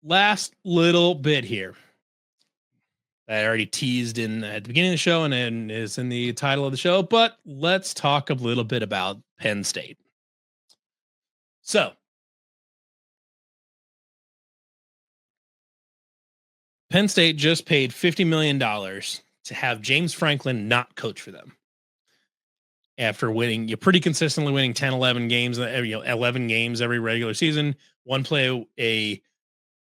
Last little bit here that I already teased in at the beginning of the show and then is in the title of the show, but let's talk a little bit about Penn State. So, Penn State just paid $50 million to have James Franklin not coach for them after winning, you're pretty consistently winning 10, 11 games, 11 games every regular season, one play a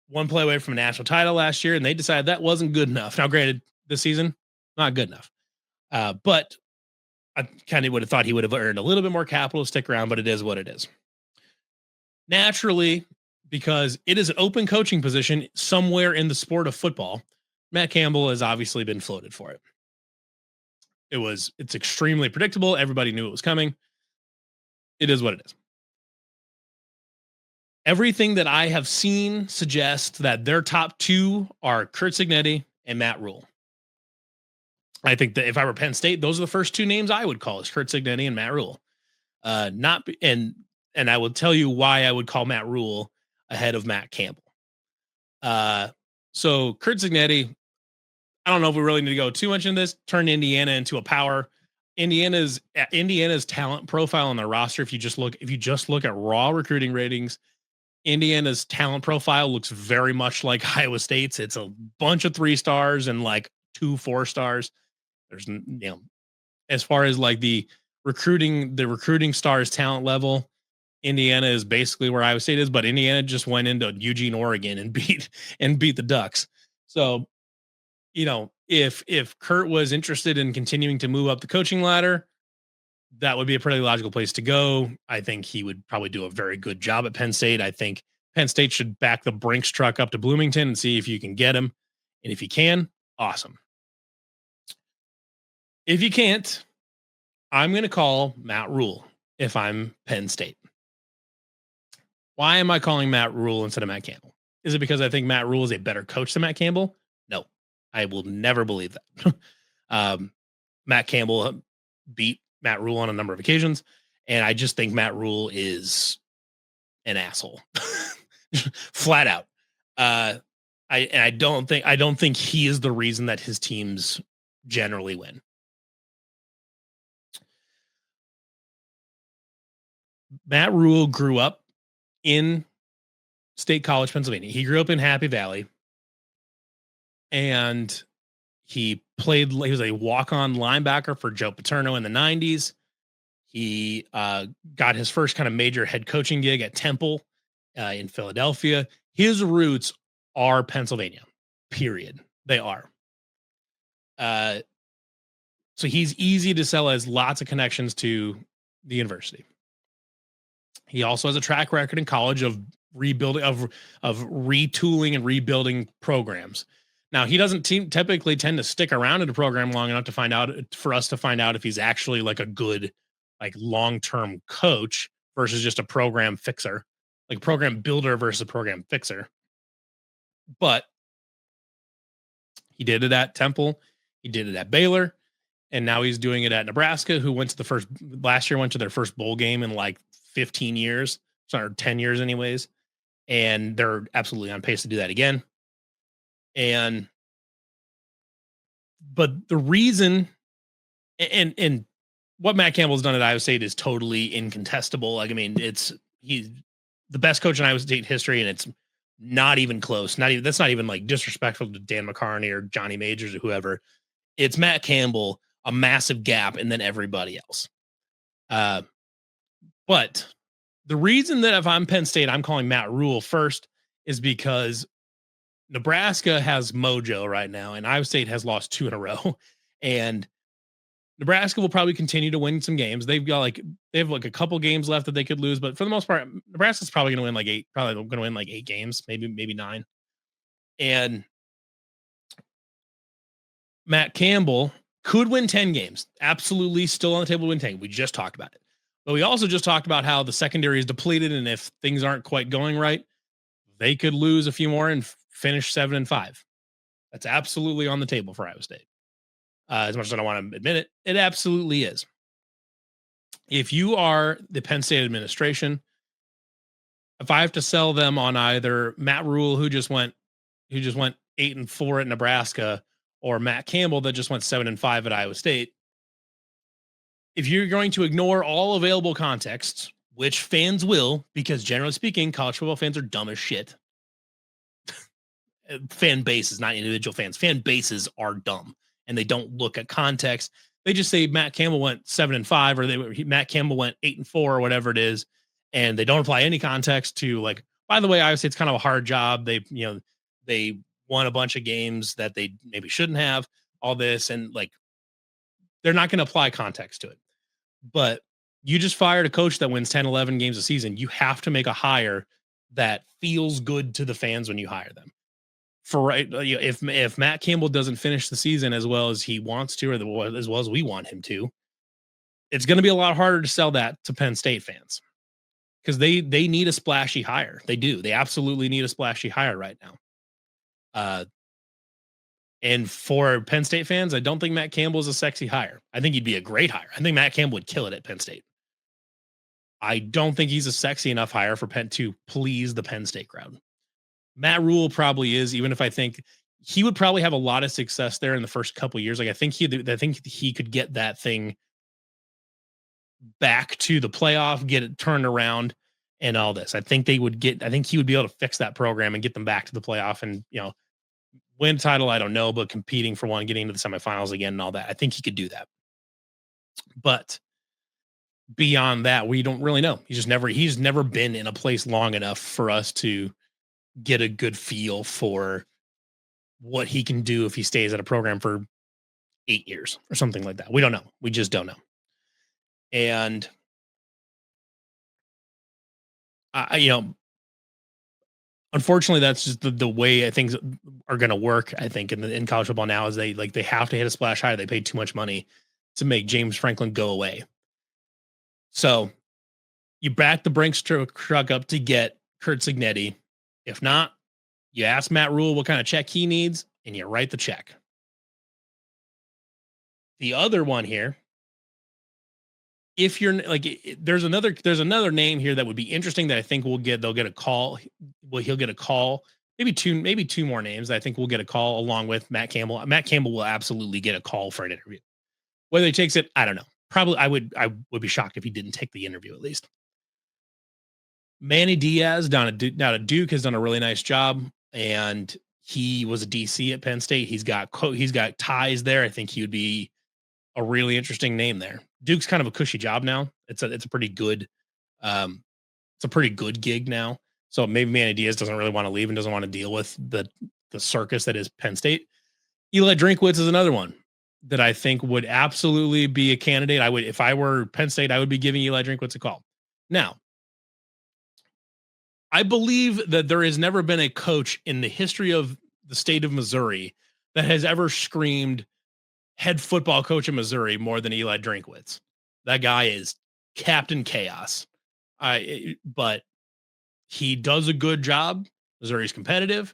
one play away from a national title last year, and they decided that wasn't good enough. Now, granted, this season, not good enough. But I kind of would have thought he would have earned a little bit more capital to stick around, but it is what it is. Naturally, because it is an open coaching position somewhere in the sport of football, Matt Campbell has obviously been floated for it. It's extremely predictable. Everybody knew it was coming. It is what it is. Everything that I have seen suggests that their top two are Kurt Signetti and Matt Rule. I think that if I were Penn State, those are the first two names I would call is Kurt Signetti and Matt Rule. Not and I will tell you why I would call Matt Rule ahead of Matt Campbell. So Kurt Signetti, I don't know if we really need to go too much in this. Turned Indiana into a power. Indiana's talent profile on their roster. If you just look at raw recruiting ratings, Indiana's talent profile looks very much like Iowa State's. It's a bunch of 3 stars and like 2 4 stars. There's as far as like the recruiting stars talent level, Indiana is basically where Iowa State is, but Indiana just went into Eugene, Oregon and beat the Ducks. So, if Kurt was interested in continuing to move up the coaching ladder, that would be a pretty logical place to go. I think he would probably do a very good job at Penn State. I think Penn State should back the Brinks truck up to Bloomington and see if you can get him. And if you can, awesome. If you can't, I'm going to call Matt Rule if I'm Penn State. Why am I calling Matt Rule instead of Matt Campbell? Is it because I think Matt Rule is a better coach than Matt Campbell? No, I will never believe that. Matt Campbell beat Matt Rule on a number of occasions, and I just think Matt Rule is an asshole, flat out. I don't think he is the reason that his teams generally win. Matt Rule grew up in State College, Pennsylvania. He grew up in Happy Valley, and he was a walk-on linebacker for Joe Paterno in the 90s. He got his first kind of major head coaching gig at Temple in Philadelphia. His roots are Pennsylvania, period. They are. So he's easy to sell, as lots of connections to the university. He also has a track record in college of rebuilding, of retooling and rebuilding programs. Now, he doesn't typically tend to stick around in a program long enough for us to find out if he's actually like a good, like long-term coach versus just a program fixer, like program builder versus a program fixer. But he did it at Temple. He did it at Baylor. And now he's doing it at Nebraska, who went to their first bowl game in like 15 years, or 10 years anyways. And they're absolutely on pace to do that again. But the reason, and what Matt Campbell's done at Iowa State is totally incontestable. Like, I mean, he's the best coach in Iowa State history, and it's not even close. That's not even like disrespectful to Dan McCarney or Johnny Majors or whoever. It's Matt Campbell, a massive gap, and then everybody else. But the reason that if I'm Penn State, I'm calling Matt Rule first is because Nebraska has mojo right now, and Iowa State has lost 2 in a row. And Nebraska will probably continue to win some games. They have like a couple games left that they could lose, but for the most part, Nebraska's probably going to win like 8. Probably going to win like 8 games, maybe 9. And Matt Campbell could win 10 games. Absolutely, still on the table to win 10. We just talked about it. But we also just talked about how the secondary is depleted, and if things aren't quite going right, they could lose a few more and finish 7-5. That's absolutely on the table for Iowa State. As much as I don't want to admit it, it absolutely is. If you are the Penn State administration, If I have to sell them on either Matt Rule, who just went 8-4 at Nebraska, or Matt Campbell that just went 7-5 at Iowa State, if you're going to ignore all available contexts, which fans will, because generally speaking, college football fans are dumb as shit. Fan bases, not individual fans. Fan bases are dumb and they don't look at context. They just say Matt Campbell went 7-5, or Matt Campbell went 8-4, or whatever it is, and they don't apply any context to, like, by the way, obviously it's kind of a hard job. They won a bunch of games that they maybe shouldn't have. All this, and like, they're not going to apply context to it. But you just fired a coach that wins 10, 11 games a season. You have to make a hire that feels good to the fans when you hire them. For right, if Matt Campbell doesn't finish the season as well as he wants to, or as well as we want him to, it's going to be a lot harder to sell that to Penn State fans, because they need a splashy hire. They do. They absolutely need a splashy hire right now. And for Penn State fans, I don't think Matt Campbell is a sexy hire. I think he'd be a great hire. I think Matt Campbell would kill it at Penn State. I don't think he's a sexy enough hire for Penn to please the Penn State crowd. Matt Rule probably is, even if I think he would probably have a lot of success there in the first couple of years. Like, I think he could get that thing back to the playoff, get it turned around, and all this. I think he would be able to fix that program and get them back to the playoff, and win title. I don't know, but competing for one, getting into the semifinals again, and all that. I think he could do that. But beyond that, we don't really know. He's never been in a place long enough for us to get a good feel for what he can do if he stays at a program for 8 years or something like that. We don't know. We just don't know. And unfortunately, that's just the way things are going to work. I think in college football now is they have to hit a splash high. They pay too much money to make James Franklin go away. So you back the Brinks truck up to get Kurt Signetti. If not, you ask Matt Rule what kind of check he needs, and you write the check. The other one here, if you're like, there's another name here that would be interesting that I think they'll get a call. Well, he'll get a call. Maybe two more names that I think we'll get a call along with Matt Campbell. Matt Campbell will absolutely get a call for an interview. Whether he takes it, I don't know. Probably, I would be shocked if he didn't take the interview at least. Manny Diaz down at Duke has done a really nice job, and he was a DC at Penn State. He's got ties there. I think he would be a really interesting name there. Duke's kind of a cushy job now. It's a pretty good gig now. So maybe Manny Diaz doesn't really want to leave and doesn't want to deal with the circus that is Penn State. Eli Drinkwitz is another one that I think would absolutely be a candidate. If I were Penn State, I would be giving Eli Drinkwitz a call. Now, I believe that there has never been a coach in the history of the state of Missouri that has ever screamed head football coach in Missouri more than Eli Drinkwitz. That guy is Captain Chaos. But he does a good job. Missouri's competitive.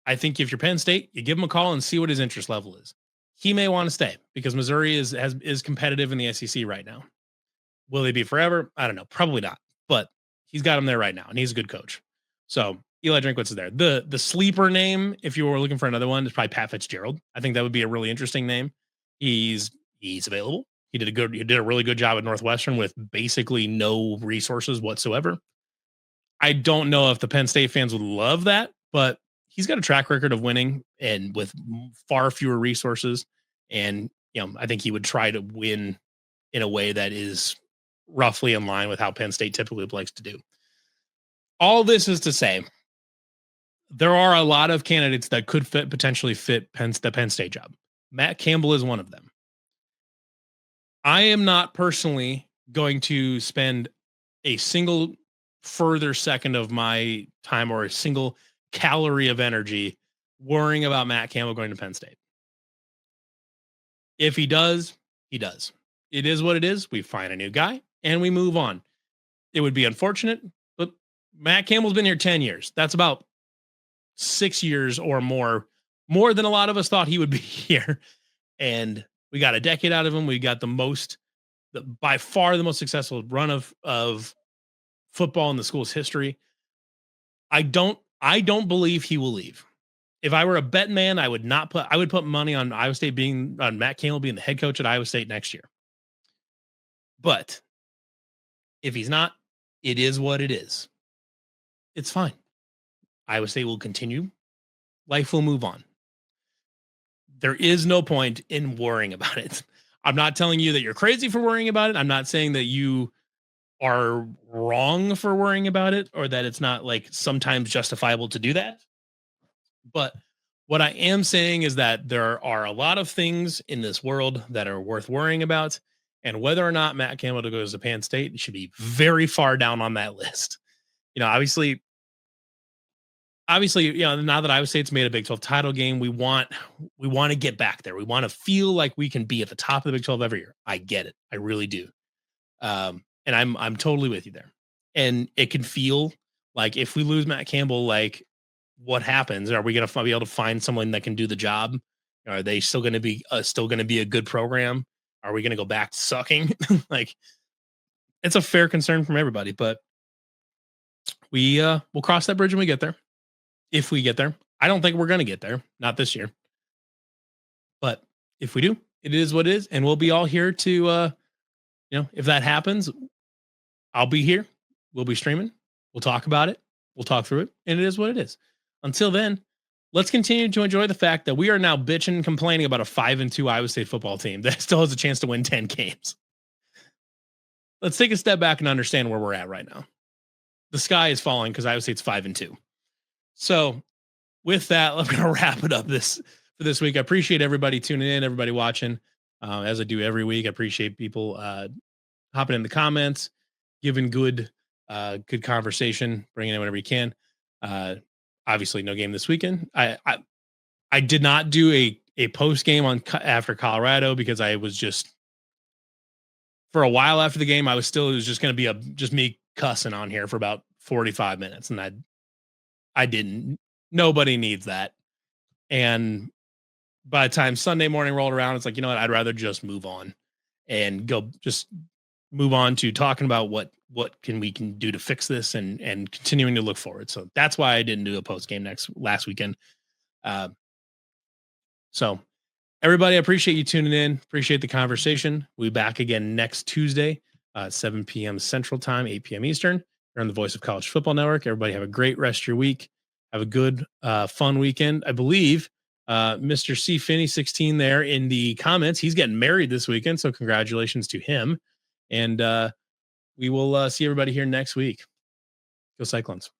I think if you're Penn State, you give him a call and see what his interest level is. He may want to stay because Missouri is competitive in the SEC right now. Will they be forever? I don't know. Probably not. But he's got him there right now, and he's a good coach. So Eli Drinkwitz is there. The sleeper name, if you were looking for another one, is probably Pat Fitzgerald. I think that would be a really interesting name. He's available. He did a really good job at Northwestern with basically no resources whatsoever. I don't know if the Penn State fans would love that, but he's got a track record of winning and with far fewer resources. And, I think he would try to win in a way that is roughly in line with how Penn State typically likes to do. All this is to say, there are a lot of candidates that could potentially fit the Penn State job. Matt Campbell is one of them. I am not personally going to spend a single further second of my time or a single calorie of energy worrying about Matt Campbell going to Penn State. If he does, he does. It is what it is. We find a new guy and we move on. It would be unfortunate, but Matt Campbell's been here 10 years. That's about 6 years or more than a lot of us thought he would be here. And we got a decade out of him. We got by far the most successful run of football in the school's history. I don't believe he will leave. If I were a bet man, I would put money on Iowa State being on Matt Campbell being the head coach at Iowa State next year. But if he's not, it is what it is. It's fine. Iowa State will continue. Life will move on. There is no point in worrying about it. I'm not telling you that you're crazy for worrying about it. I'm not saying that you are wrong for worrying about it or that it's not like sometimes justifiable to do that. But what I am saying is that there are a lot of things in this world that are worth worrying about. And whether or not Matt Campbell goes to Penn State should be very far down on that list. You know, obviously, you know, now that Iowa State's made a Big 12 title game, we want to get back there. We want to feel like we can be at the top of the Big 12 every year. I get it. I really do. And I'm totally with you there. And it can feel like if we lose Matt Campbell, like what happens? Are we going to be able to find someone that can do the job? Are they still going to be a good program? Are we going to go back to sucking? Like it's a fair concern from everybody, but we'll cross that bridge when we get there. If we get there, I don't think we're going to get there, not this year. But if we do, it is what it is, and we'll be all here to if that happens, I'll be here. We'll be streaming. We'll talk about it. We'll talk through it, and it is what it is. Until then, let's continue to enjoy the fact that we are now bitching and complaining about a 5-2 Iowa State football team that still has a chance to win 10 games. Let's take a step back and understand where we're at right now. The sky is falling because Iowa State's 5-2. So with that, I'm going to wrap it up for this week. I appreciate everybody tuning in, everybody watching, as I do every week. I appreciate people hopping in the comments, giving good conversation, bringing in whenever you can. Obviously, no game this weekend. I did not do a post game after Colorado because I was just for a while after the game. It was just going to be just me cussing on here for about 45 minutes, and I didn't. Nobody needs that. And by the time Sunday morning rolled around, it's like, you know what? I'd rather just move on and just move on to talking about what we can do to fix this and continuing to look forward. So that's why I didn't do a post game last weekend. So everybody, I appreciate you tuning in. Appreciate the conversation. We'll be back again next Tuesday, 7 p.m. Central Time, 8 p.m. Eastern. You're on the Voice of College Football Network. Everybody have a great rest of your week. Have a good, fun weekend. I believe Mr. C. Finney 16 there in the comments. He's getting married this weekend, so congratulations to him. And we will see everybody here next week. Go Cyclones.